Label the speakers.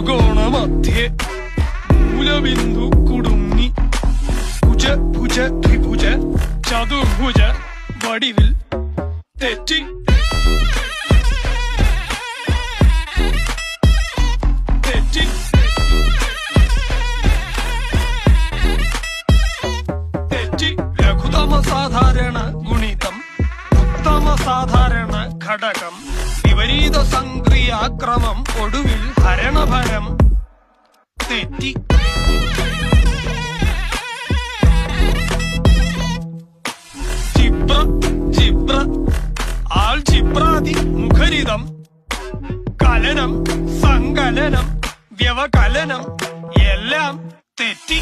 Speaker 1: ത്രികോണമധ്യേ മൂലബിന്ദു കുടുങ്ങി ഭുജ ഭുജ ത്രിഭുജ ചതുർഭുജ വടിവിൽ തെറ്റി തെറ്റി തെറ്റി ലഘുതമ സാധാരണ ഗുണിതം ഉത്തമ സാധാരണ ഘടകം വിപരീത സംക്രിയാക്രമം ഒടുവിൽ ഹരണഭരം തെറ്റി ജിബ്ര ആൾജിബ്രാതി മുഖരിതം കലനം സങ്കലനം വ്യവകലനം എല്ലാം തെറ്റി